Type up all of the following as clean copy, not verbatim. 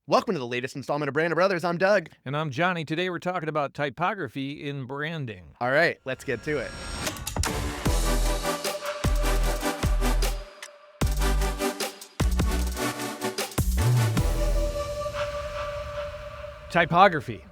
Welcome to the latest installment of Brand Brothers. I'm Doug. And I'm Johnny. Today we're talking about typography in branding. All right, let's get to it. Typography.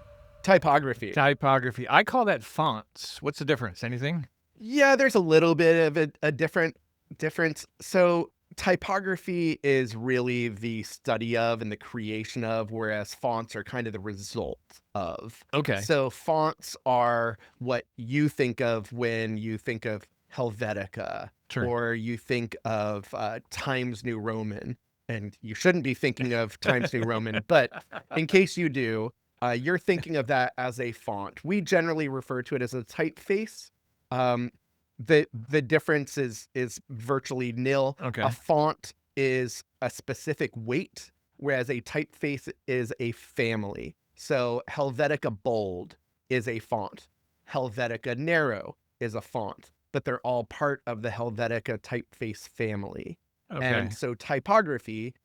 Typography. I call that fonts. What's the difference? Anything? Yeah, there's a little bit of a difference. So typography is really the study of and the creation of, whereas fonts are kind of the result of. Okay. So fonts are what you think of when you think of Helvetica, Sure. or you think of Times New Roman. And you shouldn't be thinking of Times New Roman, but in case you do, you're thinking of that as a font. We generally refer to it as a typeface. Um, the difference is virtually nil. Okay. A font is a specific weight, whereas a typeface is a family. So Helvetica Bold is a font. Helvetica Narrow is a font, but they're all part of the Helvetica typeface family. Okay. And so typography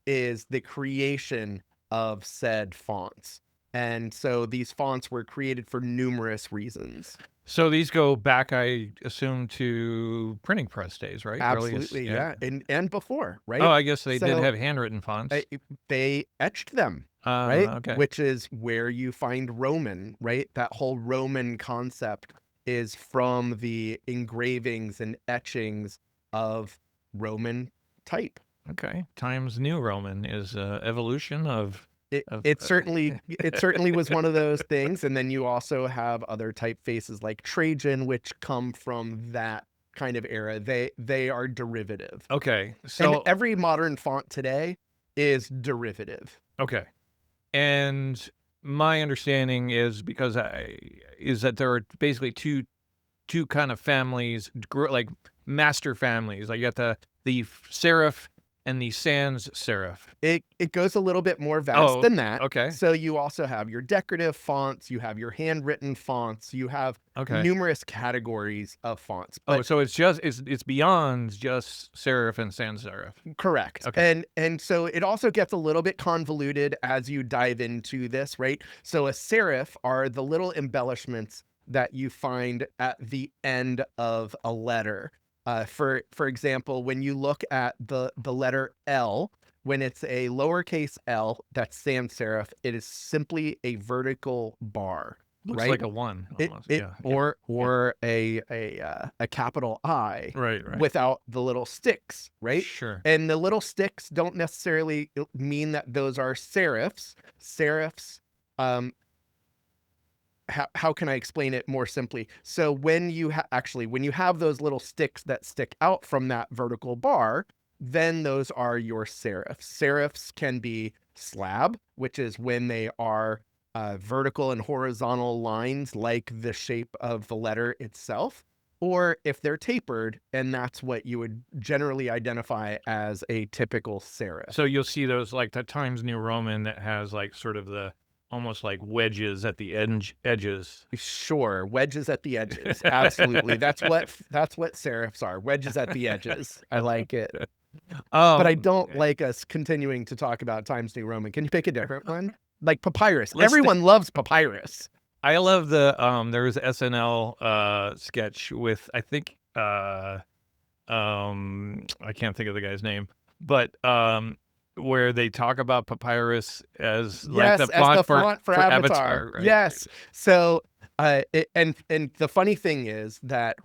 is the creation of said fonts. And so these fonts were created for numerous reasons. So these go back, I assume, to printing press days, right? Absolutely, yeah. And before, right? Oh, I guess they did So, have handwritten fonts. They etched them, right? Okay. Which is where you find Roman, right? That whole Roman concept is from the engravings and etchings of Roman type. Okay. Times New Roman is evolution of... It certainly was one of those things. And then you also have other typefaces like Trajan, which come from that kind of era. They are derivative. Okay. And So every modern font today is derivative. okay. And my understanding is that there are basically two kind of families, like master families. Like you got the serif and the sans serif. It goes a little bit more vast than that. Okay. So you also have your decorative fonts, you have your handwritten fonts, you have numerous categories of fonts. But, so it's beyond just serif and sans serif. Correct. Okay. And so it also gets a little bit convoluted as you dive into this, right? So a serif are the little embellishments that you find at the end of a letter. For example, when you look at the letter L, when it's a lowercase l, that's sans serif, it is simply a vertical bar. Looks right? like a 1 almost. Or a capital I, right, without the little sticks, right? Sure. And the little sticks don't necessarily mean that those are serifs. Serifs, how can I explain it more simply? So when you when you have those little sticks that stick out from that vertical bar, then those are your serifs. Serifs can be slab, which is when they are vertical and horizontal lines like the shape of the letter itself, or if they're tapered, and that's what you would generally identify as a typical serif. So you'll see those like the Times New Roman that has like sort of the almost like wedges at the edges. Sure, wedges at the edges. Absolutely. That's what serifs are. Wedges at the edges. I like it. But I don't like us continuing to talk about Times New Roman. Can you pick a different one? Like papyrus. Everyone loves papyrus. I love the there was an SNL sketch with I think I can't think of the guy's name, but where they talk about papyrus as like the font for Avatar. Right? Yes. So and the funny thing is that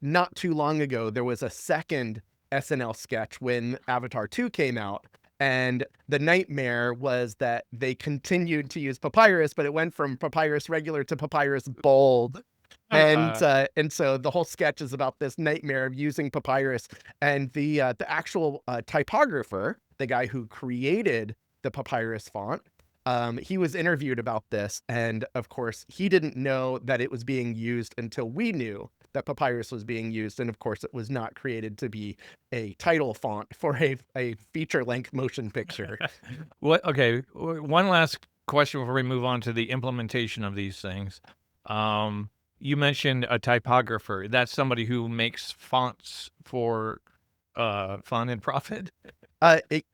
not too long ago there was a second SNL sketch when Avatar 2 came out, and the nightmare was that they continued to use papyrus, but it went from papyrus regular to papyrus bold. And so the whole sketch is about this nightmare of using papyrus. And the actual typographer, the guy who created the papyrus font, he was interviewed about this, and of course he didn't know that it was being used until we knew that papyrus was being used. And of course it was not created to be a title font for a feature-length motion picture. Okay, one last question before we move on to the implementation of these things. You mentioned a typographer. That's somebody who makes fonts for fun and profit?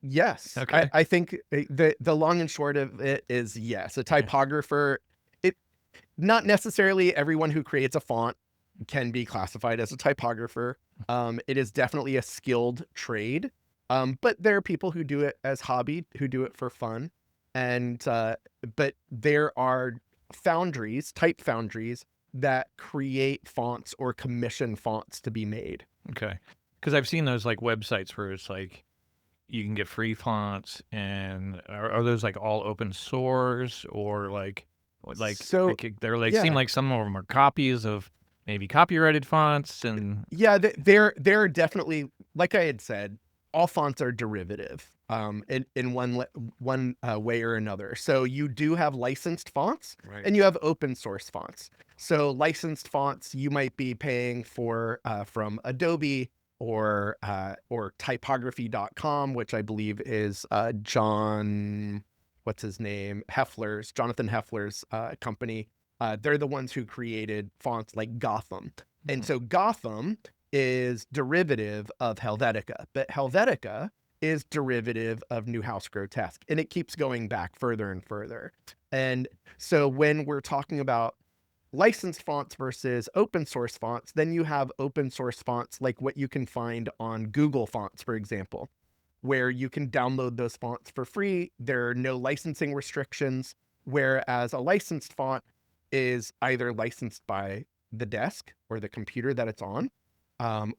Yes. Okay. I think the long and short of it is yes. A Yeah. typographer, it not necessarily everyone who creates a font can be classified as a typographer. It is definitely a skilled trade. But there are people who do it as hobby, who do it for fun. And but there are foundries, type foundries that create fonts or commission fonts to be made. Okay. Because I've seen those like websites where it's like you can get free fonts, and are those like all open source, or So they're like seem yeah, like some of them are copies of maybe copyrighted fonts and yeah, there are definitely, like I had said, all fonts are derivative, in one way or another. So you do have licensed fonts right. and you have open source fonts. So licensed fonts you might be paying for from Adobe or typography.com, which I believe is John, what's his name, Jonathan Heffler's company. They're the ones who created fonts like Gotham. And so Gotham is derivative of Helvetica, but Helvetica is derivative of Newhouse Grotesque, and it keeps going back further and further. And so when we're talking about licensed fonts versus open source fonts, then you have open source fonts like what you can find on Google Fonts, for example, where you can download those fonts for free. There are no licensing restrictions, whereas a licensed font is either licensed by the desk or the computer that it's on,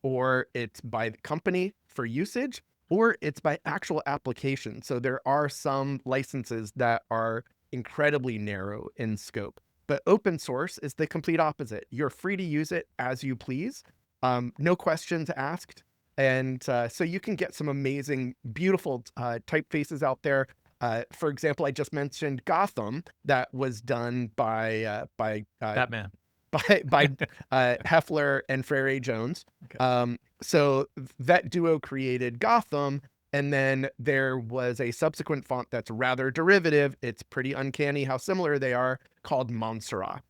or it's by the company for usage, or it's by actual application. So there are some licenses that are incredibly narrow in scope. But open source is the complete opposite. You're free to use it as you please, no questions asked. And so you can get some amazing, beautiful typefaces out there. For example, I just mentioned Gotham, that was done Batman. by Heffler and Frere Jones. Okay. So that duo created Gotham, and then there was a subsequent font that's rather derivative. It's pretty uncanny how similar they are, called Montserrat.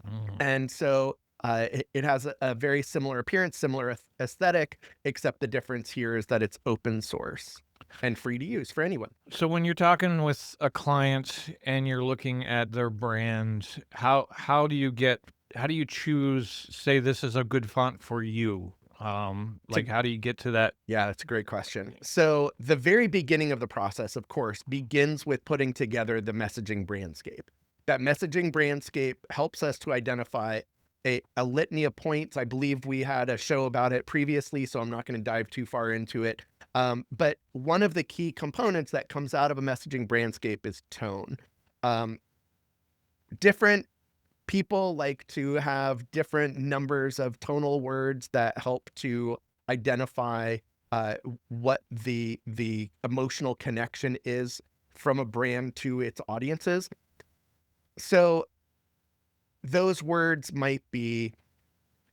Mm. And so it has a very similar appearance, similar aesthetic, except the difference here is that it's open source and free to use for anyone. So when you're talking with a client and you're looking at their brand, how do you choose, say this is a good font for you? To Like how do you get to that? Yeah, that's a great question. So the very beginning of the process, of course, begins with putting together the messaging brandscape. That messaging brandscape helps us to identify a litany of points. I believe we had a show about it previously, so I'm not going to dive too far into it. But one of the key components that comes out of a messaging brandscape is tone. Um, Different people like to have different numbers of tonal words that help to identify what the emotional connection is from a brand to its audiences. So those words might be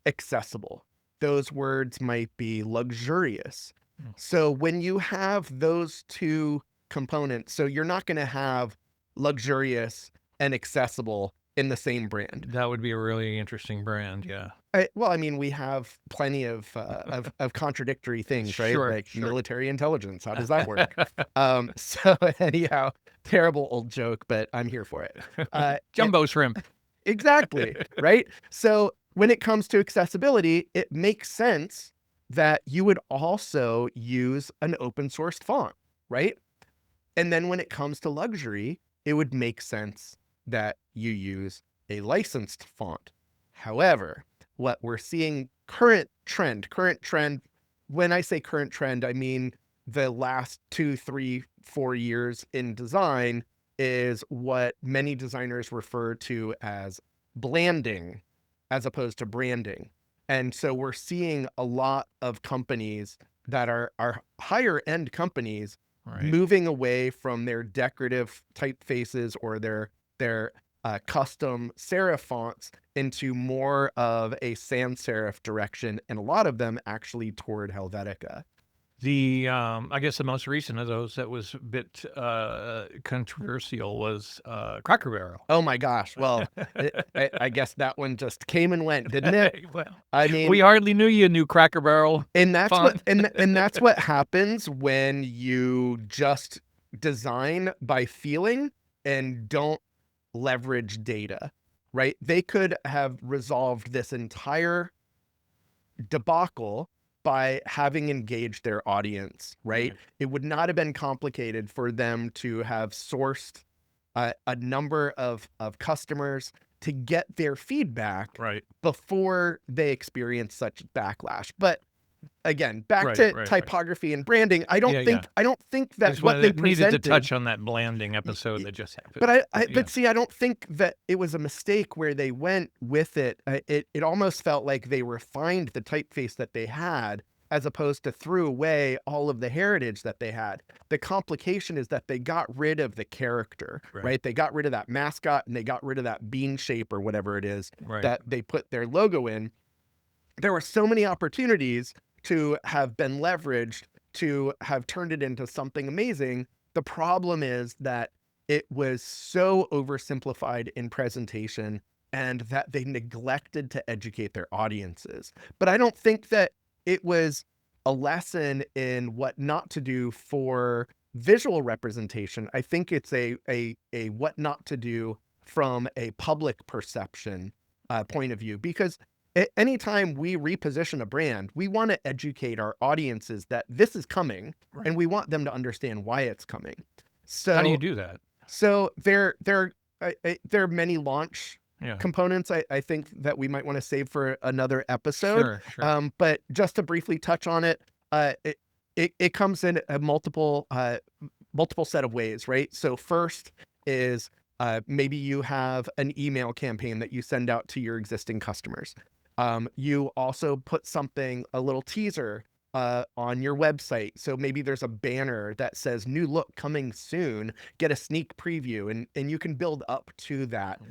accessible. Those words might be luxurious. Mm. So when you have those two components, so you're not going to have luxurious and accessible in the same brand. That would be a really interesting brand, yeah. Well, I mean, we have plenty of contradictory things, right? Sure, Like sure. military intelligence. How does that work? So anyhow, terrible old joke, but I'm here for it. And Jumbo shrimp. exactly, right? So when it comes to accessibility, it makes sense that you would also use an open source font, right? And then when it comes to luxury, it would make sense that you use a licensed font. However, what we're seeing current trend, when I say current trend, I mean the last 2, 3, 4 years in design, is what many designers refer to as blanding as opposed to branding. And so we're seeing a lot of companies that are higher end companies Right. moving away from their decorative typefaces or their custom serif fonts into more of a sans serif direction, and a lot of them actually toward Helvetica. I guess the most recent of those that was a bit controversial was Cracker Barrel. Oh my gosh. Well, I guess that one just came and went, didn't it? Well, I we mean, hardly knew you knew Cracker Barrel and that's what font. and that's what happens when you just design by feeling and don't leverage data, right? They could have resolved this entire debacle by having engaged their audience, right? It would not have been complicated for them to have sourced a number of customers to get their feedback Right. before they experience such backlash. But again, back Right, to right, right. typography and branding. I don't Yeah, think yeah. I don't think I that just what they needed to presented. touch on that blanding episode that just happened. But Yeah. but see, I don't think that it was a mistake where they went with it. It almost felt like they refined the typeface that they had, as opposed to threw away all of the heritage that they had. The complication is that they got rid of the character, right? They got rid of that mascot and they got rid of that bean shape or whatever it is Right. that they put their logo in. There were so many opportunities to have been leveraged to have turned it into something amazing. The problem is that it was so oversimplified in presentation and that they neglected to educate their audiences. But I don't think that it was a lesson in what not to do for visual representation. I think it's a what not to do from a public perception point of view, because anytime we reposition a brand, we want to educate our audiences that this is coming, and we want them to understand why it's coming. So how do you do that? So there are many launch Yeah. components I think that we might want to save for another episode. Sure. But just to briefly touch on it, it comes in a multiple set of ways, right? So first is maybe you have an email campaign that you send out to your existing customers. You also put something, a little teaser on your website. So maybe there's a banner that says new look coming soon, get a sneak preview, and you can build up to that.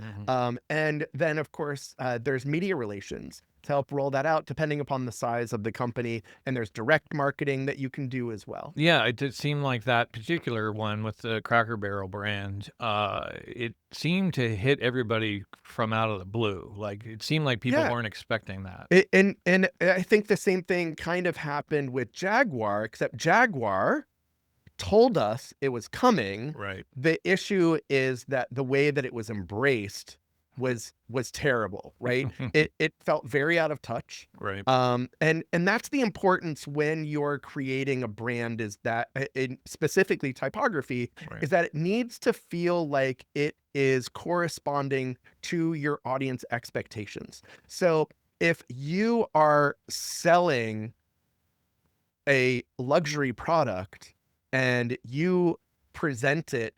And then of course, there's media relations to help roll that out depending upon the size of the company. And there's direct marketing that you can do as well. Yeah, it did seem like that particular one with the Cracker Barrel brand, it seemed to hit everybody from out of the blue. Like, it seemed like people Yeah. weren't expecting that. And I think the same thing kind of happened with Jaguar, except Jaguar told us it was coming. Right. The issue is that the way that it was embraced was terrible, right? It felt very out of touch. Right. And that's the importance when you're creating a brand, is that in specifically typography, Right. is that it needs to feel like it is corresponding to your audience expectations. So if you are selling a luxury product and you present it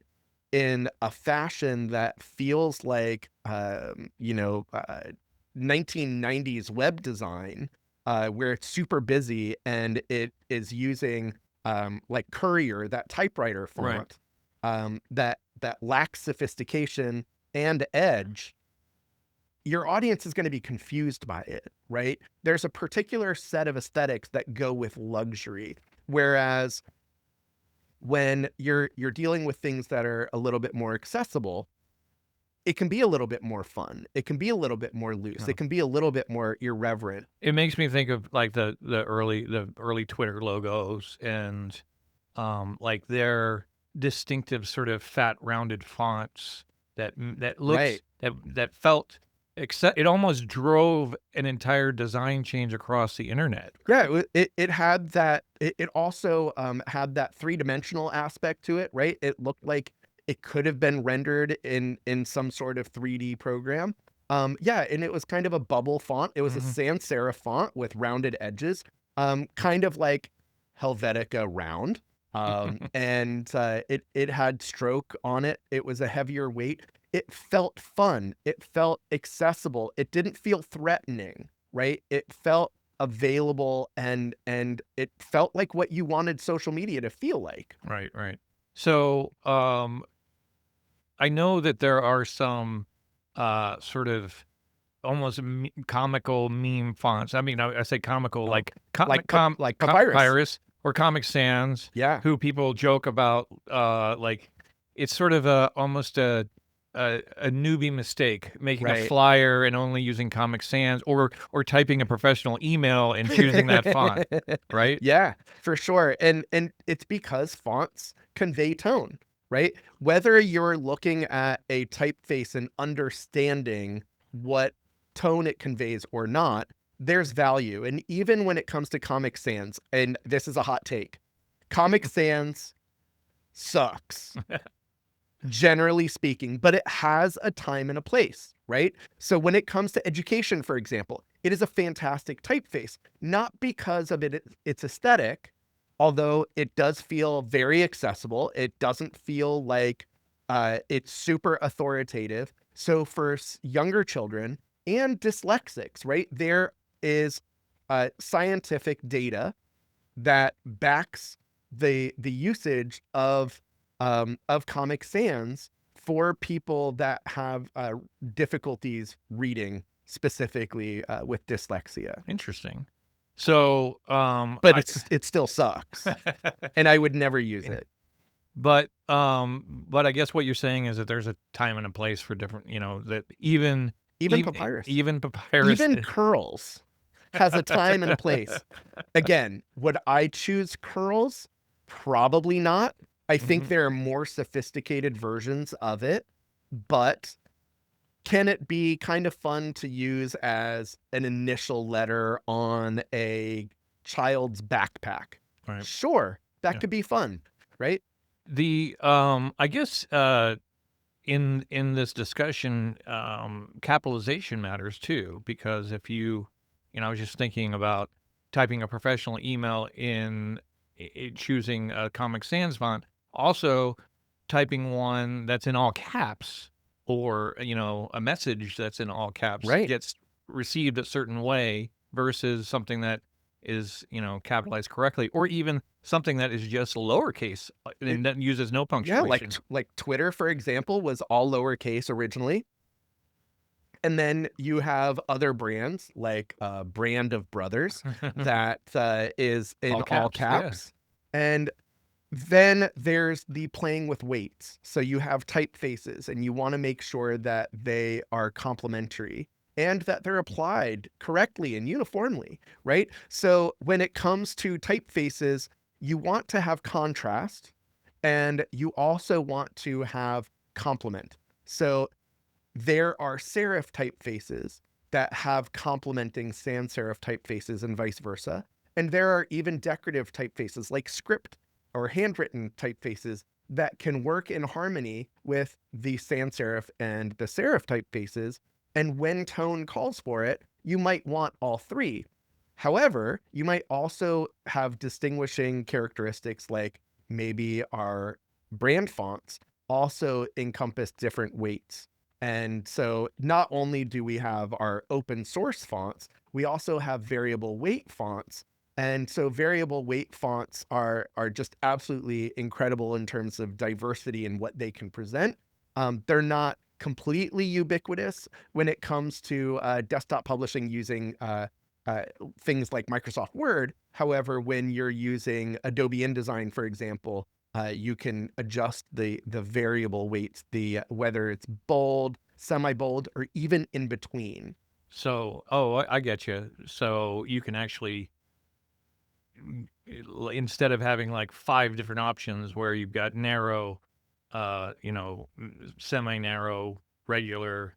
in a fashion that feels like, 1990s web design, where it's super busy and it is using like Courier, that typewriter font, that lacks sophistication and edge, your audience is going to be confused by it, right? There's a particular set of aesthetics that go with luxury, whereas when you're dealing with things that are a little bit more accessible, it can be a little bit more fun. It can be a little bit more loose. It can be a little bit more irreverent. It makes me think of like the early Twitter logos and like their distinctive sort of fat rounded fonts that looks that felt it almost drove an entire design change across the internet. Yeah, it had that. It also had that three-dimensional aspect to it, right? It looked like it could have been rendered in some sort of 3D program. Yeah, and it was kind of a bubble font. It was a sans serif font with rounded edges, kind of like Helvetica round. And it had stroke on it. It was a heavier weight. It felt fun. It felt accessible. It didn't feel threatening, right? It felt available, and it felt like what you wanted social media to feel like. Right. So, I know that there are some sort of almost comical meme fonts. I mean, I say comical, like Like papyrus. or Comic Sans, Yeah. who people joke about, like it's sort of almost a newbie mistake, making a Right. flyer and only using Comic Sans, or typing a professional email and choosing that font, right? Yeah, for sure. And it's because fonts convey tone, right? Whether you're looking at a typeface and understanding what tone it conveys or not, there's value. And even when it comes to Comic Sans, and this is a hot take, Comic Sans sucks, generally speaking, but it has a time and a place, right? So when it comes to education, for example, it is a fantastic typeface, not because of its aesthetic, although it does feel very accessible. It doesn't feel like it's super authoritative. So for younger children and dyslexics, right, there is scientific data that backs the usage of Comic Sans for people that have difficulties reading, specifically with dyslexia. Interesting. So, But it still sucks, and I would never use Yeah. it. But I guess what you're saying is that there's a time and a place for different, that even Even papyrus, even papyrus. even curls has a time and a place. Again, would I choose curls? Probably not. I think Mhm. there are more sophisticated versions of it, but can it be kind of fun to use as an initial letter on a child's backpack? Right. Sure, that Yeah. could be fun, right? I guess in this discussion, capitalization matters too, because if I was just thinking about typing a professional email in choosing a Comic Sans font, also typing one that's in all caps, or a message that's in all caps Right. gets received a certain way versus something that is capitalized correctly, or even something that is just lowercase It, and that uses no yeah, punctuation. like Twitter, for example, was all lowercase originally. And then you have other brands like Brand of Brothers that is in All all caps, yeah. caps. And then there's the playing with weights. So you have typefaces and you want to make sure that they are complementary and that they're applied correctly and uniformly, right? So when it comes to typefaces, you want to have contrast and you also want to have complement. So there are serif typefaces that have complementing sans serif typefaces and vice versa. And there are even decorative typefaces like script or handwritten typefaces that can work in harmony with the sans serif and the serif typefaces. And when tone calls for it, you might want all three. However, you might also have distinguishing characteristics like maybe our brand fonts also encompass different weights. And so not only do we have our open source fonts, we also have variable weight fonts. And so variable weight fonts are just absolutely incredible in terms of diversity and what they can present. They're not completely ubiquitous when it comes to desktop publishing using uh, things like Microsoft Word. However, when you're using Adobe InDesign, for example, you can adjust the variable weights, the whether it's bold, semi-bold, or even in between. So, I get you. So you can actually, instead of having like five different options where you've got narrow, semi-narrow, regular,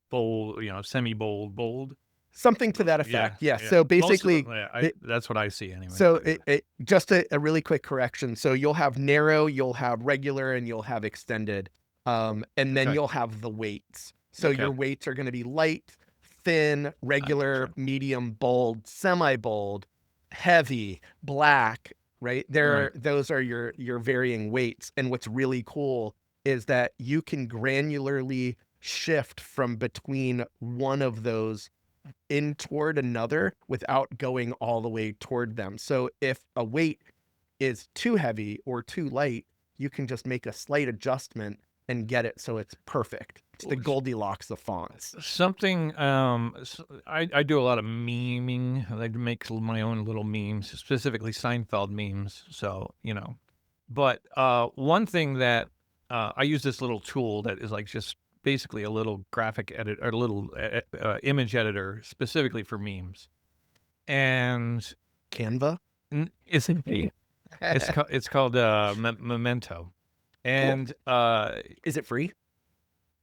bold, semi-bold, bold. Something to that Yeah, effect. Yeah. yeah. So Most of basically, them, yeah, it, that's what I see anyway. so But yeah. just a really quick correction. So you'll have narrow, you'll have regular, and you'll have extended. And then Okay. you'll have the weights. So your Okay. weights are going to be light, thin, I regular, gotcha. medium, bold, semi-bold, heavy, black, right? Right. Those are your varying weights. And what's really cool is that you can granularly shift from between one of those in toward another without going all the way toward them. So if a weight is too heavy or too light, you can just make a slight adjustment and get it so it's perfect. It's the Goldilocks of fonts. Something, I do a lot of memeing. I make my own little memes, specifically Seinfeld memes. So, but one thing that I use this little tool that is like just basically a little graphic edit or a little image editor specifically for memes. And Canva? it's it's called Memento. And Is it free?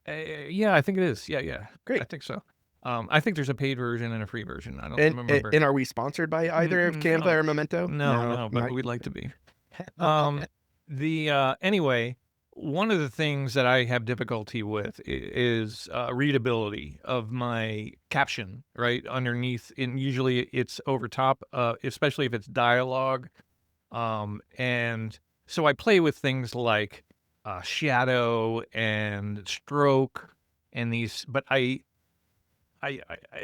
yeah, I think it is. Yeah. Great. I think so. I think there's a paid version and a free version. I don't remember. And are we sponsored by either of Canva or Memento? No, but we'd like to be. Anyway, one of the things that I have difficulty with is readability of my caption, right underneath. And usually it's over top, especially if it's dialogue. And so I play with things like shadow and stroke and these, but I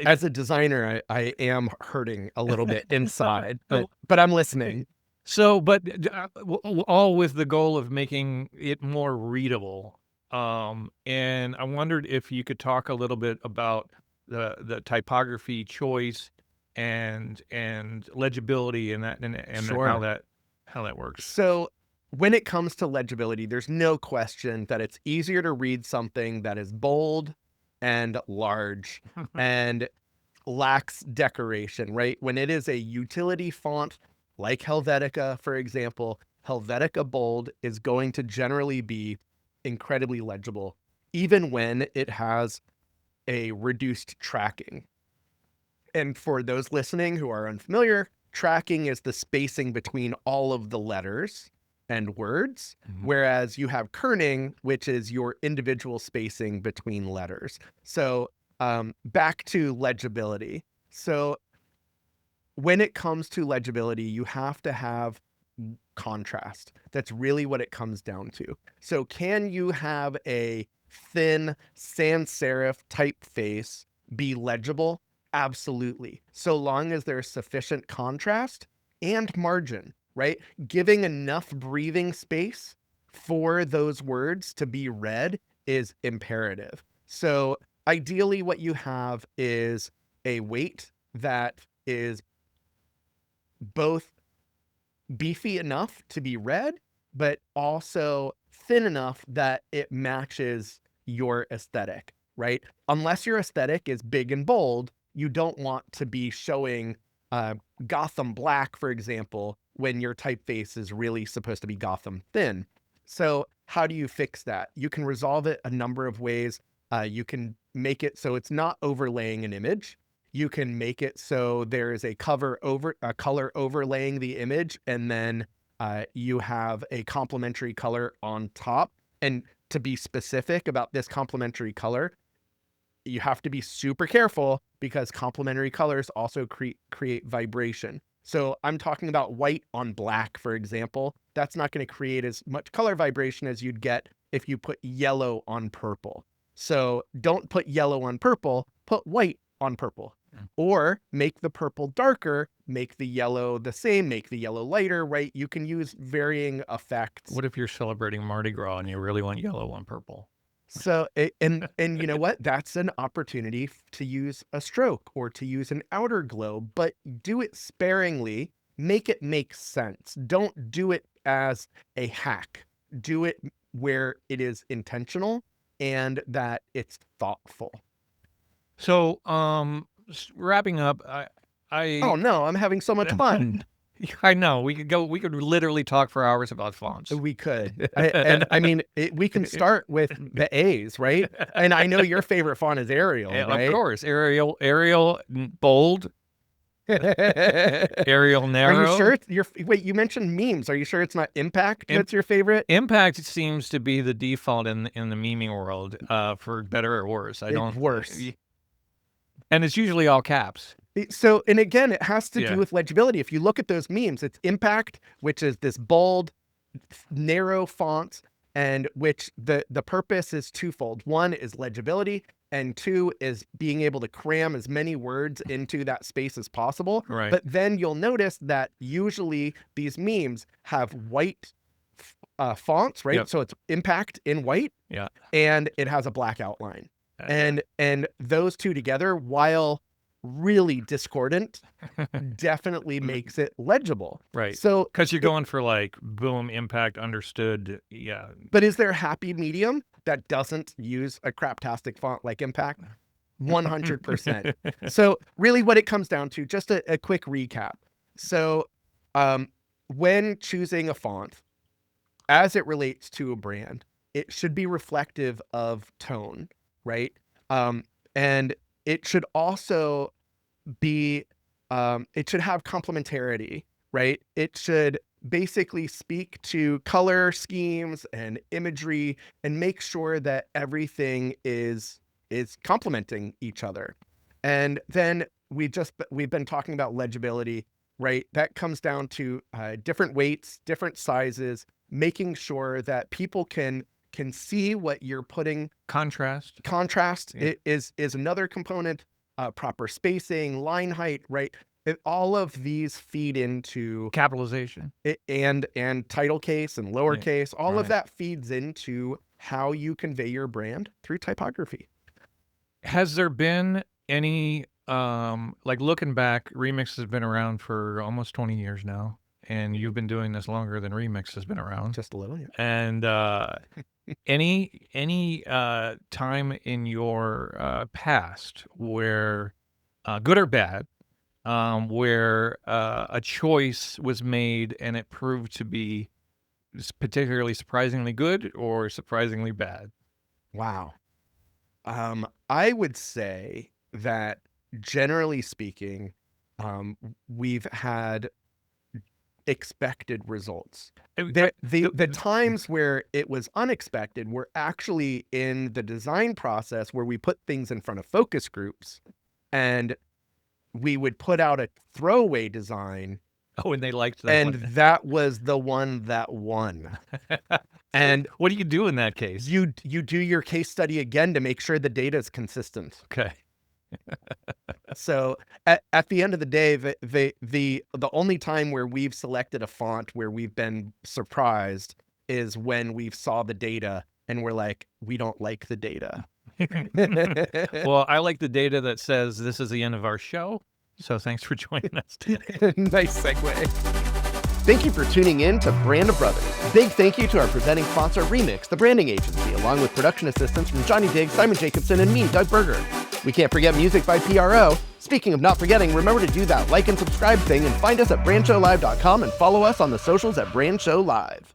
as a designer, I am hurting a little bit inside, but I'm listening. So, but all with the goal of making it more readable. And I wondered if you could talk a little bit about the typography choice and legibility and that and Sure. how that works. So when it comes to legibility, there's no question that it's easier to read something that is bold and large and lacks decoration, right? When it is a utility font like Helvetica, for example, Helvetica Bold is going to generally be incredibly legible, even when it has a reduced tracking. And for those listening who are unfamiliar, tracking is the spacing between all of the letters and words, whereas you have kerning, which is your individual spacing between letters. So back to legibility. So when it comes to legibility, you have to have contrast. That's really what it comes down to. So can you have a thin sans serif typeface be legible? Absolutely. So long as there's sufficient contrast and margin, right? Giving enough breathing space for those words to be read is imperative. So ideally what you have is a weight that is both beefy enough to be read, but also thin enough that it matches your aesthetic, right? Unless your aesthetic is big and bold, you don't want to be showing Gotham black, for example, when your typeface is really supposed to be Gotham thin. So how do you fix that? You can resolve it a number of ways. You can make it so it's not overlaying an image. You can make it so there is a color overlaying the image, and then you have a complementary color on top. And to be specific about this complementary color, you have to be super careful because complementary colors also create vibration. So I'm talking about white on black, for example. That's not going to create as much color vibration as you'd get if you put yellow on purple. So don't put yellow on purple, put white on purple. Or make the purple darker, make the yellow the same, make the yellow lighter, right? You can use varying effects. What if you're celebrating Mardi Gras and you really want yellow on purple? So, and you know what? That's an opportunity to use a stroke or to use an outer glow, but do it sparingly, make it make sense. Don't do it as a hack. Do it where it is intentional and that it's thoughtful. So, wrapping up, Oh no, I'm having so much fun. I know we could literally talk for hours about fonts. We could. I mean, we can start with the A's, right? And I know your favorite font is Arial, right? Of course, Arial, bold, Arial narrow. Are you sure wait, you mentioned memes. Are you sure it's not Impact that's your favorite? Impact seems to be the default in the memeing world, for better or worse. Worse. And it's usually all caps. So, and again, it has to do with legibility. If you look at those memes, it's Impact, which is this bold, narrow font, and which the purpose is twofold. One is legibility, and two is being able to cram as many words into that space as possible. Right. But then you'll notice that usually these memes have white fonts, right? Yep. So it's impact in white, Yeah. and it has a black outline. And those two together, while really discordant, definitely makes it legible. Right. So, Because you're going for like boom, impact, understood. Yeah. but is there a happy medium that doesn't use a craptastic font like impact? 100%. So really what it comes down to, just a quick recap. So when choosing a font, as it relates to a brand, it should be reflective of tone, right? And it should also be, it should have complementarity, right? It should basically speak to color schemes and imagery and make sure that everything is complementing each other. And then we've been talking about legibility, right? That comes down to different weights, different sizes, making sure that people can see what you're putting. Contrast. Yeah. is another component. Proper spacing, line height, right? All of these feed into Capitalization. and title case and lowercase. All right. of that feeds into how you convey your brand through typography. Has there been any, like looking back, Remix has been around for almost 20 years now, and you've been doing this longer than Remix has been around. Just a little, yeah. And any time in your past where, good or bad, where a choice was made and it proved to be particularly surprisingly good or surprisingly bad? Wow. I would say that generally speaking, we've had expected results. The times where it was unexpected were actually in the design process, where we put things in front of focus groups and we would put out a throwaway design. Oh, and they liked that And one. that was the one that won. And what do you do in that case? You do your case study again to make sure the data is consistent. Okay. So at the end of the day, the only time where we've selected a font where we've been surprised is when we've saw the data and we're like, we don't like the data. Well, I like the data that says this is the end of our show. So thanks for joining us today. Nice segue. Thank you for tuning in to Brand of Brothers. Big thank you to our presenting sponsor, Remix, the branding agency, along with production assistance from Johnny Diggz, Simon Jacobson, and me, Doug Berger. We can't forget music by PRO. Speaking of not forgetting, remember to do that like and subscribe thing, and find us at brandshowlive.com and follow us on the socials at Brand Show Live.